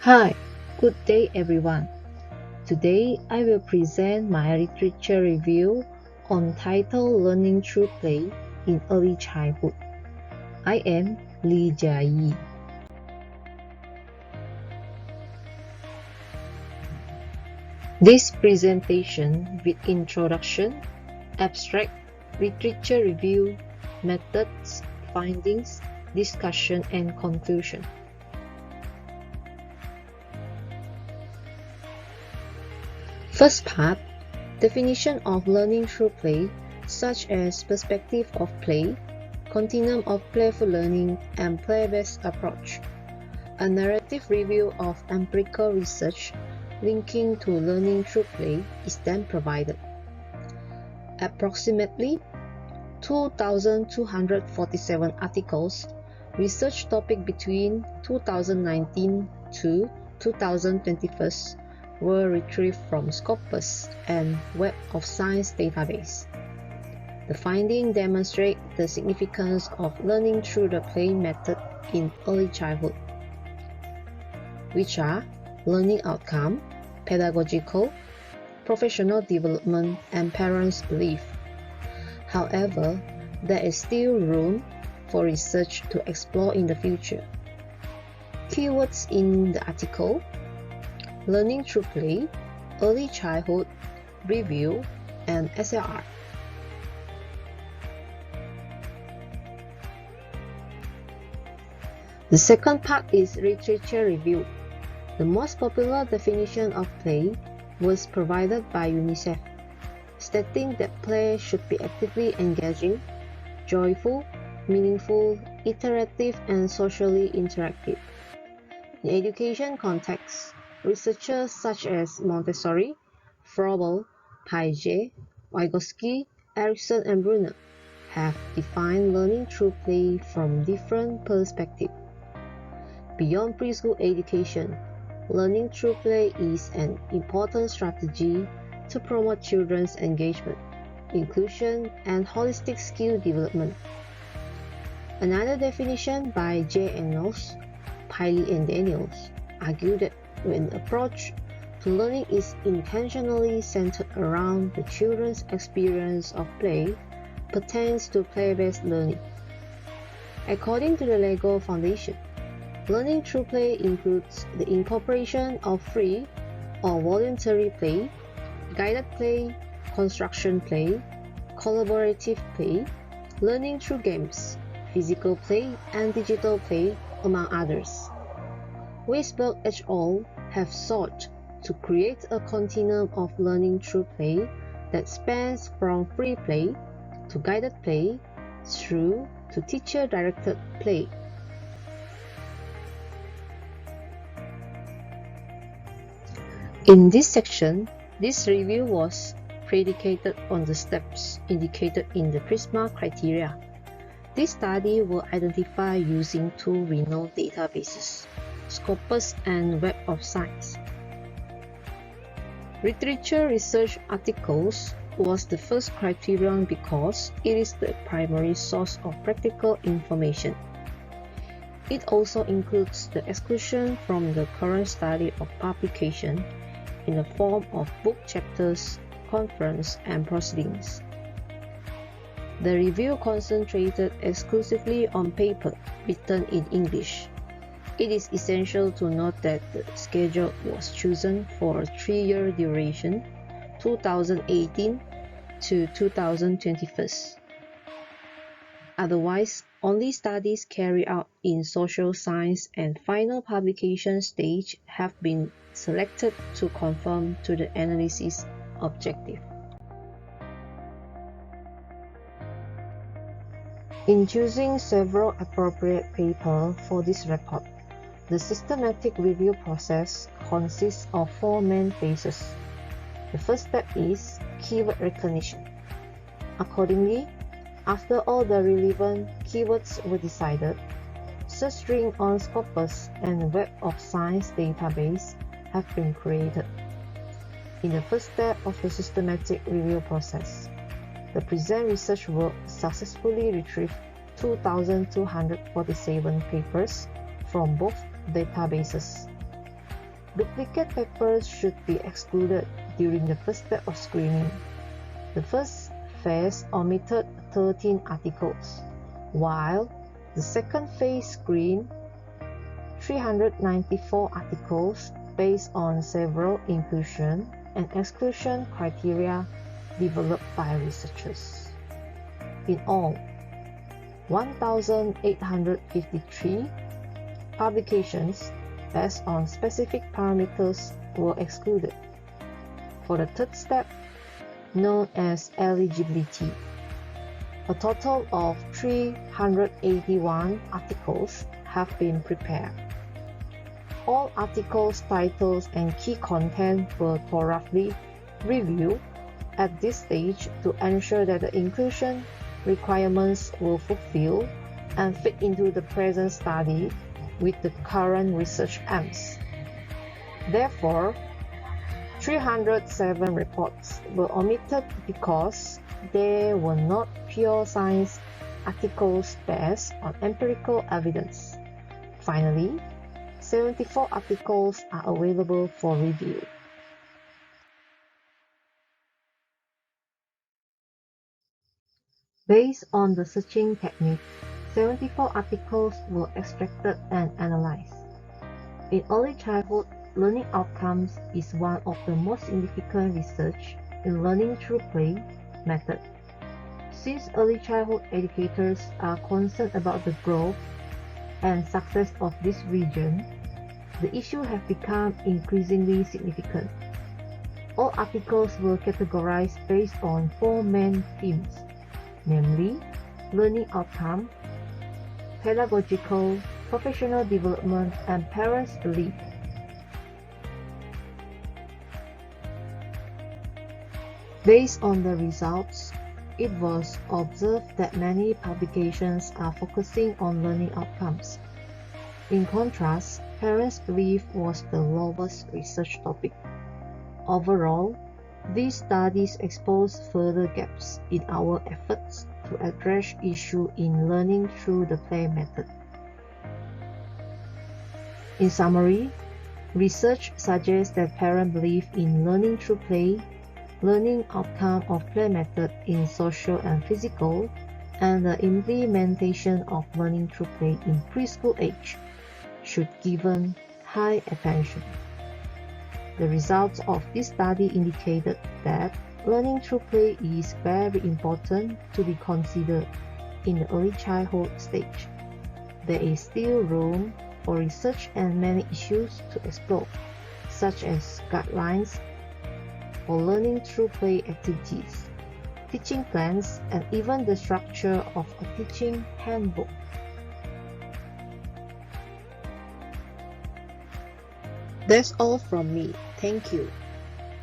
Hi, good day everyone. Today I will present my literature review on title Learning Through Play in Early Childhood. I am Lee Jia Yee. This presentation with introduction, abstract, literature review, methods, findings, discussion and conclusion. First part, definition of learning through play, such as perspective of play, continuum of playful learning, and play-based approach. A narrative review of empirical research linking to learning through play is then provided. Approximately 2,247 articles, research topic between 2019 to 2021 were retrieved from Scopus and Web of Science database. The findings demonstrate the significance of learning through the play method in early childhood, which are learning outcome, pedagogical, professional development, and parents' belief. However, there is still room for research to explore in the future. Keywords in the article: learning through play, early childhood, review, and SLR. The second part is literature review. The most popular definition of play was provided by UNICEF, stating that play should be actively engaging, joyful, meaningful, iterative, and socially interactive. In education contexts, researchers such as Montessori, Froebel, Piaget, Vygotsky, Erikson, and Brunner have defined learning through play from different perspectives. Beyond preschool education, learning through play is an important strategy to promote children's engagement, inclusion, and holistic skill development. Another definition by J. Engels, Piley, and Daniels argue that when approach to learning is intentionally centered around the children's experience of play, pertains to play-based learning. According to the Lego Foundation, learning through play includes the incorporation of free or voluntary play, guided play, construction play, collaborative play, learning through games, physical play, and digital play, among others. Weisberg et al. Have sought to create a continuum of learning through play that spans from free play to guided play through to teacher-directed play. In this section, this review was predicated on the steps indicated in the PRISMA criteria. This study will identify using two renowned databases, Scopus and Web of Science. Literature research articles was the first criterion because it is the primary source of practical information. It also includes the exclusion from the current study of publication in the form of book chapters, conference, and proceedings. The review concentrated exclusively on paper written in English. It is essential to note that the schedule was chosen for a 3-year duration, 2018 to 2021. Otherwise, only studies carried out in social science and final publication stage have been selected to conform to the analysis objective. In choosing several appropriate papers for this report, the systematic review process consists of 4 main phases. The first step is keyword recognition. Accordingly, after all the relevant keywords were decided, search string on Scopus and Web of Science database have been created. In the first step of the systematic review process, the present research work successfully retrieved 2,247 papers from both databases. Duplicate papers should be excluded during the first step of screening. The first phase omitted 13 articles, while the second phase screened 394 articles based on several inclusion and exclusion criteria developed by researchers. In all, 1,853 publications based on specific parameters were excluded. For the third step, known as eligibility, a total of 381 articles have been prepared. All articles' titles and key content were thoroughly reviewed at this stage to ensure that the inclusion requirements were fulfilled and fit into the present study with the current research aims. Therefore, 307 reports were omitted because they were not pure science articles based on empirical evidence. Finally, 74 articles are available for review. Based on the searching technique, 74 articles were extracted and analyzed. In early childhood, learning outcomes is one of the most significant research in learning through play method. Since early childhood educators are concerned about the growth and success of this region, the issue has become increasingly significant. All articles were categorized based on 4 main themes, namely learning outcome, pedagogical, professional development, and parents' belief. Based on the results, it was observed that many publications are focusing on learning outcomes. In contrast, parents' belief was the lowest research topic. Overall, these studies expose further gaps in our efforts to address issues in learning through the play method. In summary, research suggests that parent belief in learning through play, learning outcome of play method in social and physical, and the implementation of learning through play in preschool age should be given high attention. The results of this study indicated that learning through play is very important to be considered in the early childhood stage. There is still room for research and many issues to explore, such as guidelines for learning through play activities, teaching plans, and even the structure of a teaching handbook. That's all from me. Thank you.